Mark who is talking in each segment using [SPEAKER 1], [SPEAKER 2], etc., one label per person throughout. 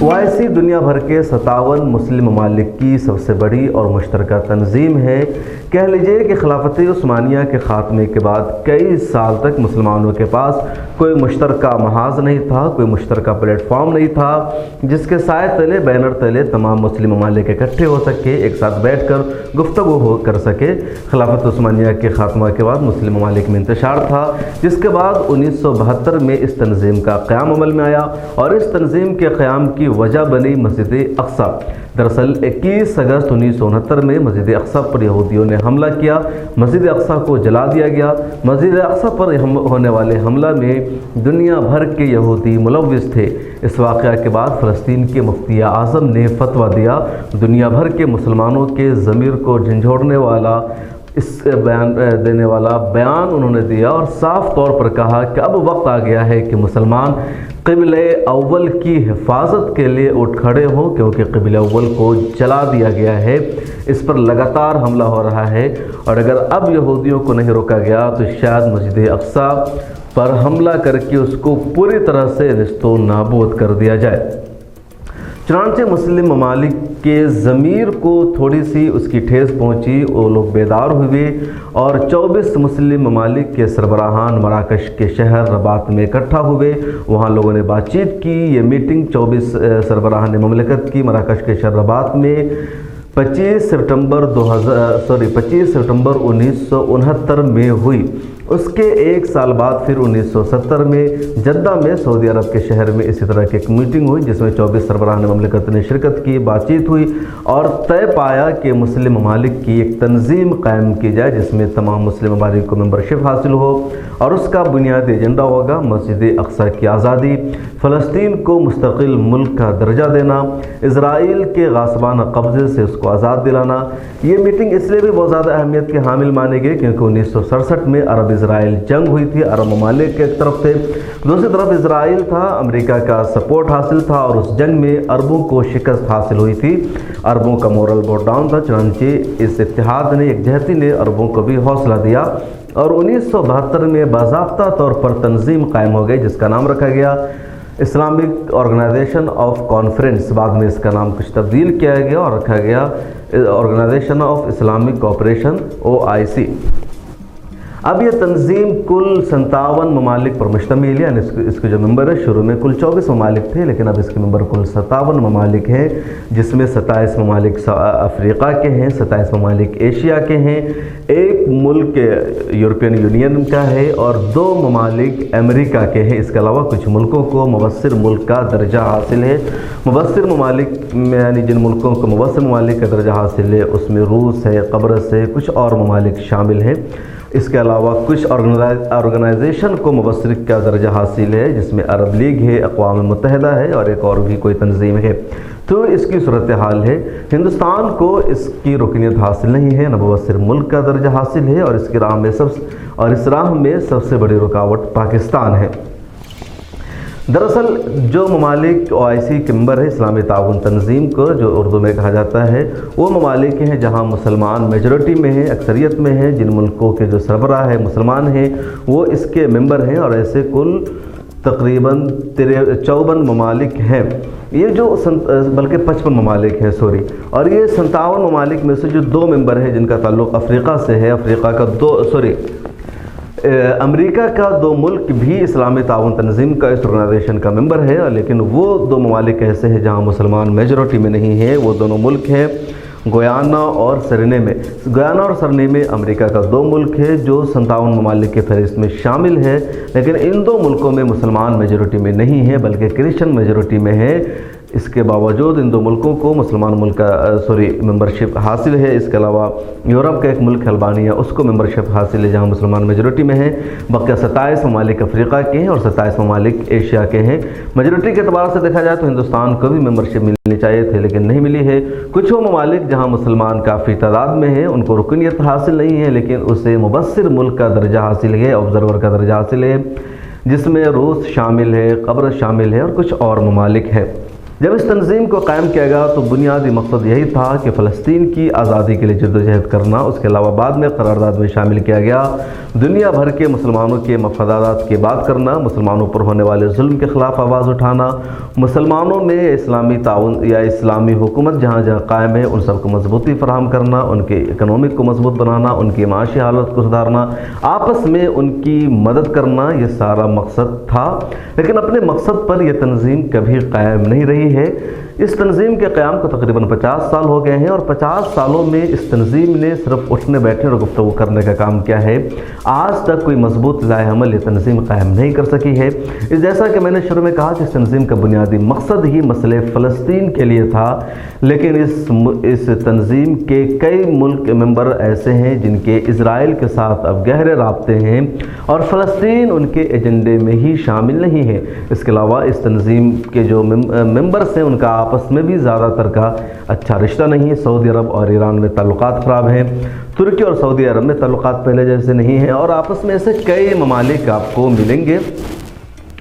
[SPEAKER 1] OIC दुनिया भर के 57 मुस्लिम ममालिक की सबसे बड़ी और मुश्तरका तंजीम है। कह लीजिए कि खिलाफत उस्मानिया के ख़ात्मे के बाद कई साल तक मुसलमानों के पास कोई मुश्तरका महाज नहीं था, कोई मुश्तरका प्लेटफॉर्म नहीं था जिसके साए तले, बैनर तले तमाम मुस्लिम ममालिक इकट्ठे हो सके, एक साथ बैठ कर गुफ्तगू कर सके। खिलाफत उस्मानिया के ख़ात्मा के बाद मुस्लिम ममालिक में इंतशार था, जिसके बाद 1972 में इस तंजीम का क़याम अमल में आया और इस तंजीम के क़याम की वजह बनी मस्जिद अक्सा। दरअसल 21 अगस्त 1969 में मस्जिद अक्सा पर यहूदियों ने हमला किया, मस्जिद अक्सा को जला दिया गया। मस्जिद अक्सा पर होने वाले हमला में दुनिया भर के यहूदी मुलव्विस थे। इस वाक़या के बाद फ़लस्तीन के मुफ्ती आज़म ने फतवा दिया। दुनिया भर के मुसलमानों के ज़मीर को झंझोड़ने वाला इस बयान देने वाला बयान उन्होंने दिया और साफ़ तौर पर कहा कि अब वक्त आ गया है कि मुसलमान क़िबले अव्वल की हिफाजत के लिए उठ खड़े हों, क्योंकि क़िबले अव्वल को जला दिया गया है, इस पर लगातार हमला हो रहा है और अगर अब यहूदियों को नहीं रोका गया तो शायद मस्जिद अक्सा पर हमला करके उसको पूरी तरह से निस्तो नाबूद कर दिया जाए। चुनांचे मुस्लिम ममालिक के ज़मीर को थोड़ी सी उसकी ठेस पहुंची, वो लोग बेदार हुए और 24 मुस्लिम ममालिक के सरबराहान मराकश के शहर रबात में इकट्ठा हुए। वहाँ लोगों ने बातचीत की। ये मीटिंग 24 सरबराहान ममलिकत की मराकश के शहर रबात में 25 सितंबर 1969 में हुई। उसके एक साल बाद फिर 1970 में जद्दा में सऊदी अरब के शहर में इसी तरह की एक मीटिंग हुई जिसमें 24 सरबराहान ममलिकत ने शिरकत की, बातचीत हुई और तय पाया कि मुस्लिम ममालिक की एक तंजीम कायम की जाए जिसमें तमाम मुस्लिम ममालिक को मेंबरशिप हासिल हो और उसका बुनियादी एजेंडा होगा मस्जिद अक्सा की आज़ादी, फ़लस्तीन को मुस्तकिल मुल्क का दर्जा देना, इज़राइल के गासबाना कब्ज़े से उसको आज़ाद दिलाना। ये मीटिंग इसलिए भी बहुत ज़्यादा अहमियत के हामिल मानी गई क्योंकि 1967 में अरब इज़राइल जंग हुई थी। अरब ममालिक के एक तरफ थे, दूसरी तरफ इज़राइल था। अमेरिका का सपोर्ट हासिल था और उस जंग में अरबों को शिकस्त हासिल हुई थी। अरबों का मोरल बहुत डाउन था, चुनांचे इस इत्तेहाद ने, एकजहती ने अरबों को भी हौसला दिया और 1972 में बाज़ाब्ता तौर पर तंजीम कायम हो गई जिसका नाम रखा गया इस्लामिक ऑर्गेनाइजेशन ऑफ कॉन्फ्रेंस। बाद में इसका नाम कुछ तब्दील किया गया और रखा गया Organisation of Islamic Cooperation OIC। अब ये तंजीम कुल 57 ममालिक पर मुश्तमिल है, यानी इसके जो मेंबर है शुरू में कुल 24 ममालिक थे लेकिन अब इसके मेंबर कुल 57 ममालिक हैं, जिसमें 27 ममालिक अफ्रीका के हैं, 27 ममालिक एशिया के हैं, एक मुल्क यूरोपियन यूनियन का है और 2 ममालिक अमेरिका के हैं। इसके अलावा कुछ मुल्कों को मुबस्सिर मुल्क का दर्जा हासिल है। मुबस्सिर ममालिक में यानी जिन मुल्कों को मुबस्सिर ममालिक का दर्जा हासिल है उसमें रूस है, कब्रस है, कुछ और ममालिक शामिल हैं। इसके अलावा कुछ ऑर्गेनाइजेशन को मुबस्सिर का दर्जा हासिल है जिसमें अरब लीग है, अक़वाम मुत्तहिदा है और एक और भी कोई तंजीम है। तो इसकी सूरत हाल है, हिंदुस्तान को इसकी रुकनीत हासिल नहीं है, न मुबस्सिर मुल्क का दर्जा हासिल है और इस राह में सबसे बड़ी रुकावट पाकिस्तान है। दरअसल जो ममालिक OIC के मेंबर है इस्लामी ताउन तंजीम को, जो उर्दू में कहा जाता है, वो ममालिक हैं जहाँ मुसलमान मेजॉरिटी में हैं, अक्सरियत में हैं। जिन मुल्कों के जो सरबराह है मुसलमान हैं वो इसके मेंबर हैं और ऐसे कुल तकरीबन 54 ममालिक हैं। ये जो बल्कि 55 ममालिक हैं और ये 57 ममालिक में से जो 2 मेंबर हैं जिनका ताल्लुक़ अफ्रीका से है, अफ्रीका का अमेरिका का 2 मुल्क भी इस्लामी ताउन तंजीम का इस ऑर्गेनाइजेशन का मेंबर है, लेकिन वो 2 ममालिक ऐसे हैं जहां मुसलमान मेजॉरिटी में नहीं है। वो दोनों मुल्क हैं गुयाना और सरनेमे। गुयाना और सरनेमे अमेरिका का 2 मुल्क है जो 57 ममालिक के फहरिस्त में शामिल है, लेकिन इन 2 मुल्कों में मुसलमान मेजॉरिटी में नहीं है बल्कि क्रिश्चियन मेजॉरिटी में है। इसके बावजूद इन 2 मुल्कों को मुसलमान मुल्क का मेंबरशिप हासिल है। इसके अलावा यूरोप का एक मुल्क अल्बानिया, उसको मेंबरशिप हासिल है जहां मुसलमान मेजॉरिटी में है। बाकी 27 ममालिक अफ्रीका के हैं और 27 ममालिक एशिया के हैं। मेजॉरिटी के अतबार से देखा जाए तो हिंदुस्तान को भी मेंबरशिप मिलनी चाहिए थे लेकिन नहीं मिली है। कुछ वो ममालिक जहाँ मुसलमान काफ़ी तादाद में हैं उनको रुकनीत हासिल नहीं है लेकिन उसे मुबस्सिर मुल्क का दर्जा हासिल है, ऑब्ज़र्वर का दर्जा हासिल है, जिसमें रूस शामिल है, कब्रस शामिल है और कुछ और ममालिक है। जब इस तंजीम को कायम किया गया तो बुनियादी मकसद यही था कि फ़लस्तीन की आज़ादी के लिए जद्दोजहद करना। उसके अलावा बाद में करारदाद में शामिल किया गया दुनिया भर के मुसलमानों के मफादात की बात करना, मुसलमानों पर होने वाले जुल्म के ख़िलाफ़ आवाज़ उठाना, मुसलमानों में इस्लामी ताउन या इस्लामी हुकूमत जहाँ जहाँ कायम है उन सबको मजबूती फराहम करना, उनके इकनॉमिक को मजबूत बनाना, उनकी माशी हालत को सुधारना, आपस में उनकी मदद करना, ये सारा मकसद था। लेकिन अपने मकसद पर यह तंजीम कभी कायम नहीं रही है। इस तंजीम के क़याम को तकरीबन 50 साल हो गए हैं और 50 सालों में इस तंजीम ने सिर्फ उठने बैठने और गुफ्तगू करने का काम किया है। आज तक कोई मजबूत लाएअमल ये तंजीम कायम नहीं कर सकी है। इस जैसा कि मैंने शुरू में कहा कि इस तंजीम का बुनियादी मकसद ही मसले फ़लस्तीन के लिए था, लेकिन इस तंजीम के कई मुल्क मेंबर ऐसे हैं जिनके इजराइल के साथ अब गहरे राब्ते हैं और फ़लस्तीन उनके एजेंडे में ही शामिल नहीं है। इसके अलावा इस तंजीम के जो मेंबर्स हैं उनका आपस में भी ज़्यादातर का अच्छा रिश्ता नहीं है। सऊदी अरब और ईरान में ताल्लुकात ख़राब हैं, तुर्की और सऊदी अरब में ताल्लुकात पहले जैसे नहीं हैं और आपस में ऐसे कई ममालिक आपको मिलेंगे।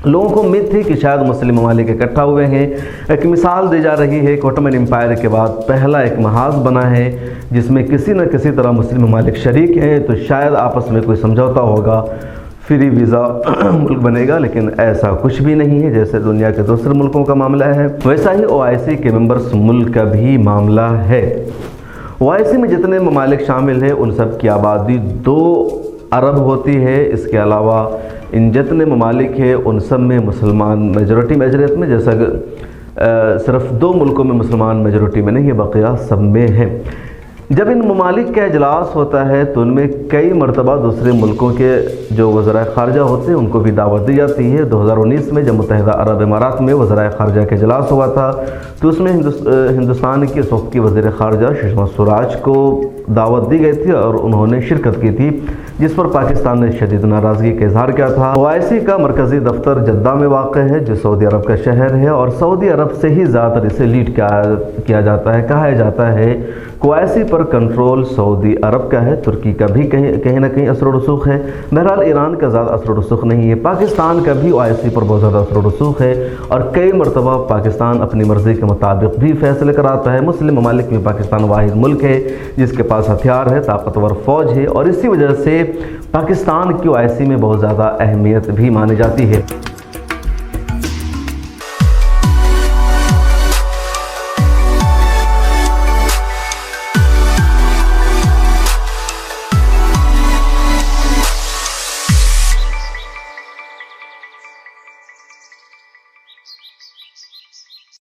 [SPEAKER 1] लोगों को उम्मीद थी कि शायद मुस्लिम ममालिक इकट्ठा हुए हैं। एक मिसाल दी जा रही है कि ओटोमन एम्पायर के बाद पहला एक महाज बना है जिसमें किसी न किसी तरह मुस्लिम ममालिक शरीक हैं, तो शायद आपस में कोई समझौता होगा, फ्री वीज़ा मुल्क बनेगा। लेकिन ऐसा कुछ भी नहीं है। जैसे दुनिया के दूसरे मुल्कों का मामला है वैसा ही OIC के मेंबर्स मुल्क का भी मामला है। OIC में जितने ममालिक शामिल हैं उन सब की आबादी 2 अरब होती है। इसके अलावा इन जितने ममालिक हैं उन सब में मुसलमान मेजॉरिटी में, जैसा कि सिर्फ 2 मुल्कों में मुसलमान मेजॉरिटी में नहीं है, बकिया सब में है। जब इन ममालिक का इजलास होता है तो उनमें कई मरतबा दूसरे मुल्कों के जो वज़राए ख़ारजा होते हैं उनको भी दावत दी जाती है। 2019 में जब मुत्तहिदा अरब इमारात में वज़राए ख़ारजा का इजलास हुआ था तो उसमें हिंदुस्तान की इस वक्त की वज़ीर ख़ारजा सुषमा स्वराज को दावत दी गई थी और उन्होंने शिरकत की थी, जिस पर पाकिस्तान ने शदीद नाराज़गी का इजहार किया था। OIC का मरकज़ी दफ्तर जद्दा में वाक़ है जो सऊदी अरब का शहर है और सऊदी अरब से ही ज़्यादातर इसे लीड किया जाता है। कहा जाता है OIC पर कंट्रोल सऊदी अरब का है, तुर्की का भी कहीं ना कहीं असर रसूख है। बहरहाल ईरान का ज़्यादा असर रसूख नहीं है। पाकिस्तान का भी OIC पर बहुत ज़्यादा असर रसूख है और कई मरतबा पाकिस्तान अपनी मर्ज़ी के मुताबिक भी फैसले कराता है। मुस्लिम ममालिक में पाकिस्तान वाहिद मुल्क है जिसके पास हथियार है, ताकतवर फ़ौज है और इसी वजह से पाकिस्तान की OIC में बहुत ज़्यादा अहमियत भी मानी जाती है।